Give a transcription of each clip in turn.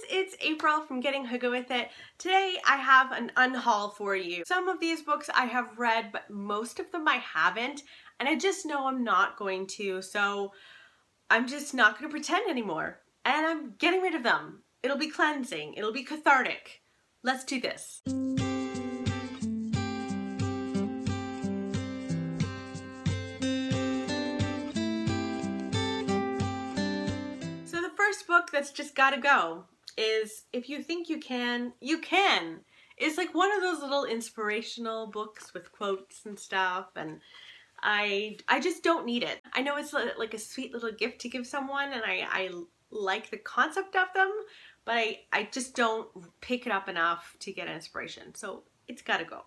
it's April from Getting Hygge With It. Today I have an unhaul for you. Some of these books I have read, but most of them I haven't, and I just know I'm not going to, so I'm just not going to pretend anymore. And I'm getting rid of them. It'll be cleansing. It'll be cathartic. Let's do this. So the first book that's just gotta go is If You Think You Can, You Can. It's like one of those little inspirational books with quotes and stuff, and I just don't need it. I know it's like a sweet little gift to give someone, and I like the concept of them, but I just don't pick it up enough to get inspiration, so it's gotta go.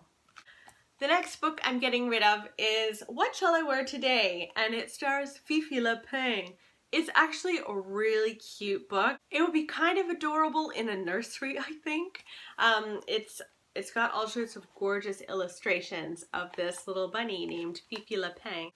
The next book I'm getting rid of is What Shall I Wear Today? And it stars Fifi Lapin. It's actually a really cute book. It would be kind of adorable in a nursery, I think. It's got all sorts of gorgeous illustrations of this little bunny named Fifi Lapin.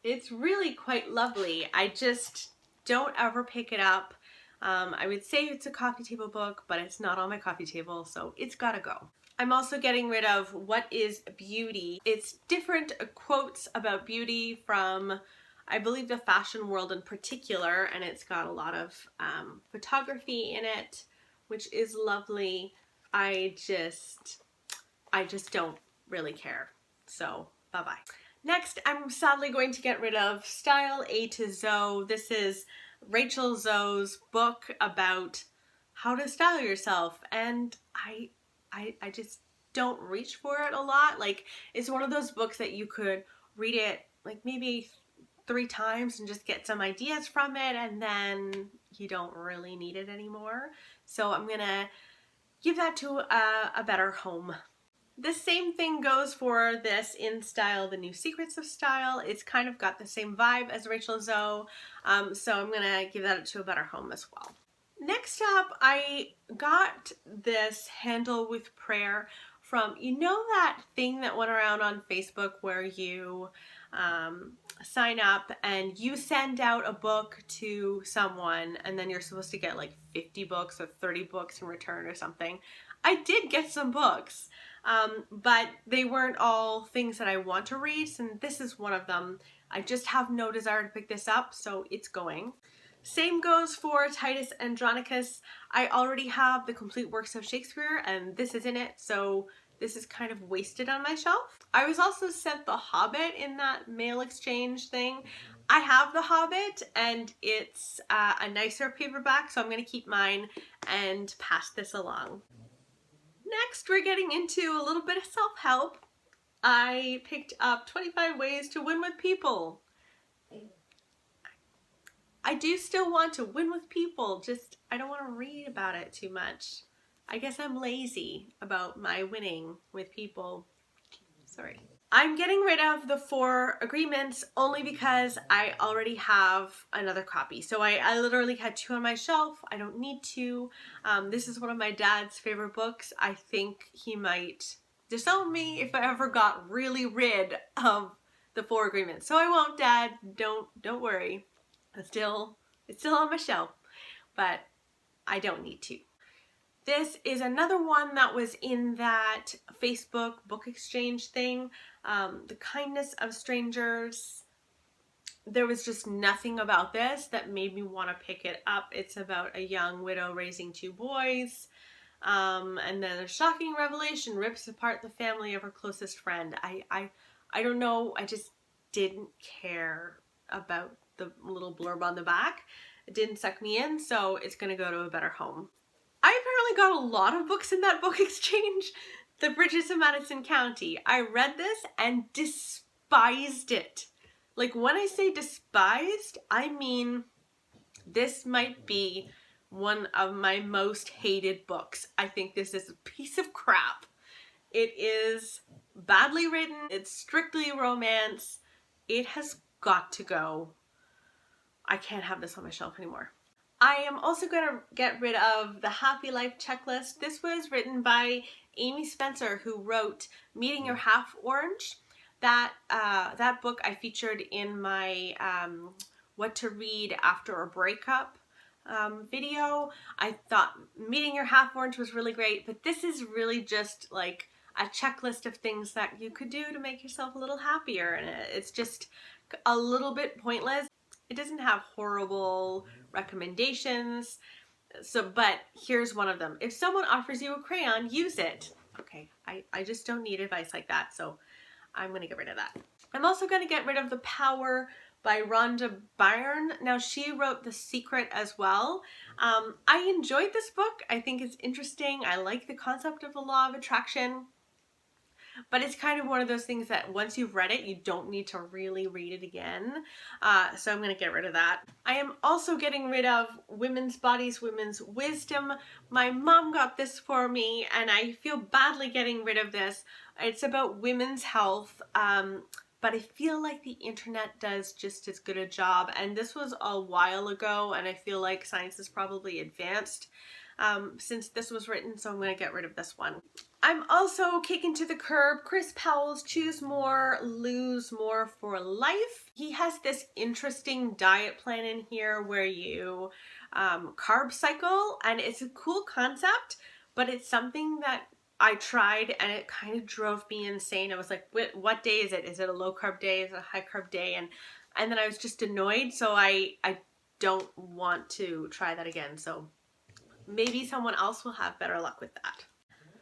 It's really quite lovely. I just don't ever pick it up. I would say it's a coffee table book, but it's not on my coffee table, so it's gotta go. I'm also getting rid of What is Beauty? It's different quotes about beauty from, I believe, the fashion world in particular, and it's got a lot of photography in it, which is lovely. I just don't really care. So, bye-bye. Next, I'm sadly going to get rid of Style A to Zoe. This is Rachel Zoe's book about how to style yourself, and I just don't reach for it a lot. Like, it's one of those books that you could read it like maybe 3 times and just get some ideas from it, and then you don't really need it anymore. So I'm gonna give that to a better home. The same thing goes for this In Style, The New Secrets of Style. It's kind of got the same vibe as Rachel Zoe, so I'm gonna give that to a better home as well. Next up, I got this Handle with Prayer from, you know that thing that went around on Facebook where you sign up and you send out a book to someone and then you're supposed to get like 50 books or 30 books in return or something. I did get some books, but they weren't all things that I want to read, and this is one of them. I just have no desire to pick this up, so it's going. Same goes for Titus Andronicus. I already have the complete works of Shakespeare, and this is in it, so this is kind of wasted on my shelf. I was also sent The Hobbit in that mail exchange thing. I have The Hobbit, and it's a nicer paperback, so I'm going to keep mine and pass this along. Next, we're getting into a little bit of self-help. I picked up 25 Ways to Win with People. I do still want to win with people, just I don't want to read about it too much. I guess I'm lazy about my winning with people. Sorry. I'm getting rid of the 4 Agreements only because I already have another copy. So I literally had 2 on my shelf. I don't need to. This is one of my dad's favorite books. I think he might disown me if I ever got really rid of the 4 Agreements. So I won't, Dad. Don't worry. It's still on my shelf, but I don't need to. This is another one that was in that Facebook book exchange thing, The Kindness of Strangers. There was just nothing about this that made me want to pick it up. It's about a young widow raising 2 boys, and then a shocking revelation rips apart the family of her closest friend. I don't know, I just didn't care about the little blurb on the back. It didn't suck me in, so it's gonna go to a better home. I apparently got a lot of books in that book exchange. The Bridges of Madison County. I read this and despised it. Like, when I say despised, I mean this might be one of my most hated books. I think this is a piece of crap. It is badly written. It's strictly romance. It has got to go. I can't have this on my shelf anymore. I am also going to get rid of the Happy Life Checklist. This was written by Amy Spencer, who wrote Meeting Your Half Orange. That book I featured in my What to Read After a Breakup video. I thought Meeting Your Half Orange was really great, but this is really just like a checklist of things that you could do to make yourself a little happier, and it's just a little bit pointless. It doesn't have horrible recommendations, but here's one of them. If someone offers you a crayon, use it. Okay, I just don't need advice like that, so I'm going to get rid of that. I'm also going to get rid of The Power by Rhonda Byrne. Now, she wrote The Secret as well. I enjoyed this book. I think it's interesting. I like the concept of the law of attraction. But it's kind of one of those things that once you've read it, you don't need to really read it again. So I'm going to get rid of that. I am also getting rid of Women's Bodies, Women's Wisdom. My mom got this for me, and I feel badly getting rid of this. It's about women's health, but I feel like the internet does just as good a job. And this was a while ago, and I feel like science has probably advanced since this was written, so I'm going to get rid of this one. I'm also kicking to the curb Chris Powell's Choose More, Lose More for Life. He has this interesting diet plan in here where you carb cycle, and it's a cool concept, but it's something that I tried and it kind of drove me insane. I was like, what day is it? Is it a low carb day? Is it a high carb day? And then I was just annoyed, so I don't want to try that again. So maybe someone else will have better luck with that.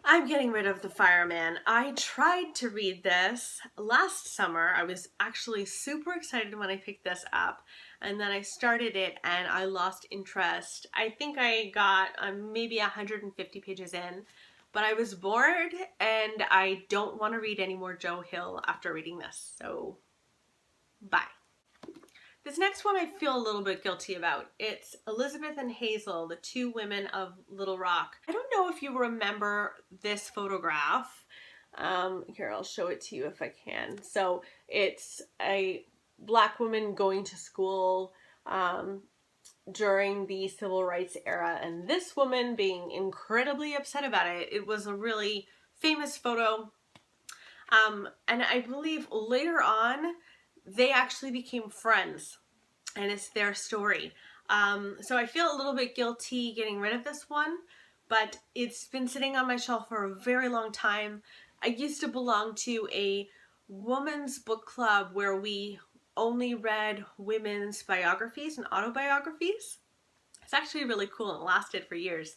I'm getting rid of The Fireman. I tried to read this last summer. I was actually super excited when I picked this up, and then I started it and I lost interest. I think I got maybe 150 pages in, but I was bored and I don't want to read any more Joe Hill after reading this, so bye. This next one I feel a little bit guilty about. It's Elizabeth and Hazel, the two women of Little Rock. I don't know if you remember this photograph. Here, I'll show it to you if I can. So it's a black woman going to school during the civil rights era, and this woman being incredibly upset about it. It was a really famous photo. And I believe later on, they actually became friends, and it's their story. So I feel a little bit guilty getting rid of this one, but it's been sitting on my shelf for a very long time. I used to belong to a women's book club where we only read women's biographies and autobiographies. It's actually really cool and it lasted for years.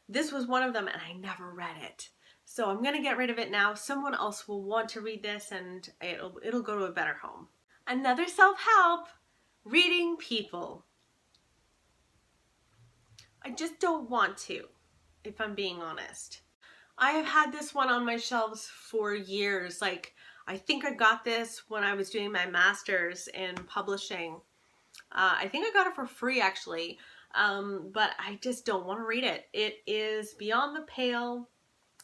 This was one of them and I never read it. So I'm going to get rid of it now. Someone else will want to read this and it'll go to a better home. Another self-help, reading people. I just don't want to, if I'm being honest. I have had this one on my shelves for years. Like, I think I got this when I was doing my master's in publishing. I think I got it for free actually, but I just don't want to read it. It is Beyond the Pale.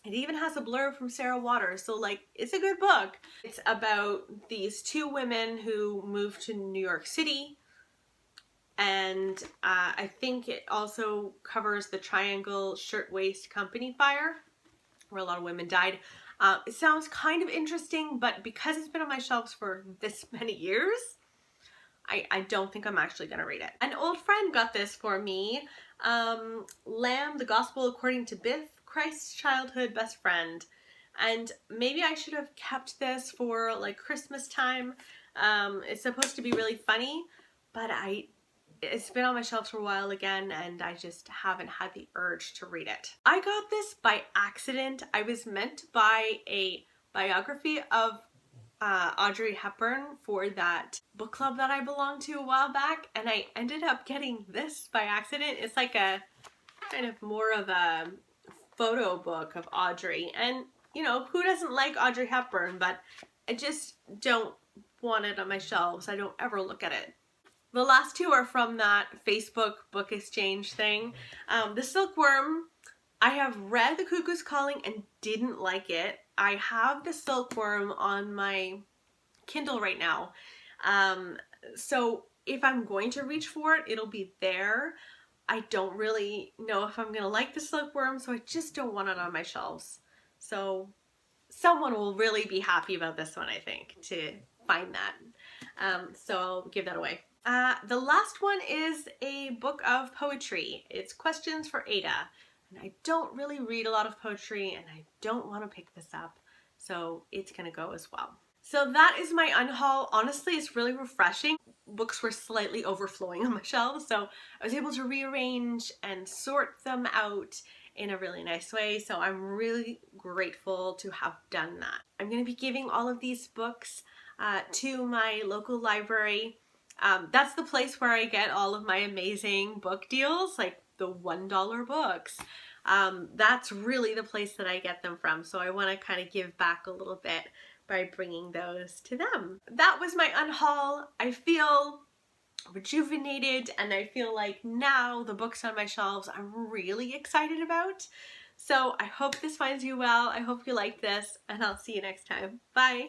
It even has a blurb from Sarah Waters, so like, it's a good book. It's about these two women who moved to New York City, and I think it also covers the Triangle Shirtwaist Company fire, where a lot of women died. It sounds kind of interesting, but because it's been on my shelves for this many years, I don't think I'm actually going to read it. An old friend got this for me, Lamb, The Gospel According to Biff, Christ's Childhood Best Friend. And maybe I should have kept this for like Christmas time. It's supposed to be really funny, but it's been on my shelves for a while again, and I just haven't had the urge to read it. I got this by accident. I was meant to buy a biography of Audrey Hepburn for that book club that I belonged to a while back, and I ended up getting this by accident. It's like a kind of more of a photo book of Audrey, and you know, who doesn't like Audrey Hepburn, but I just don't want it on my shelves. I don't ever look at it. The last two are from that Facebook book exchange thing. The Silkworm, I have read The Cuckoo's Calling and didn't like it. I have The Silkworm on my Kindle right now. So if I'm going to reach for it, it'll be there. I don't really know if I'm going to like The Silkworm, so I just don't want it on my shelves. So someone will really be happy about this one, I think, to find that. So I'll give that away. The last one is a book of poetry. It's Questions for Ada. And I don't really read a lot of poetry and I don't want to pick this up, so it's gonna go as well. So that is my unhaul. Honestly, it's really refreshing. Books were slightly overflowing on my shelves, so I was able to rearrange and sort them out in a really nice way, so I'm really grateful to have done that. I'm going to be giving all of these books to my local library. That's the place where I get all of my amazing book deals, like the $1 books. That's really the place that I get them from, so I want to kind of give back a little bit by bringing those to them. That was my unhaul. I feel rejuvenated and I feel like now the books on my shelves I'm really excited about. So I hope this finds you well. I hope you like this and I'll see you next time. Bye!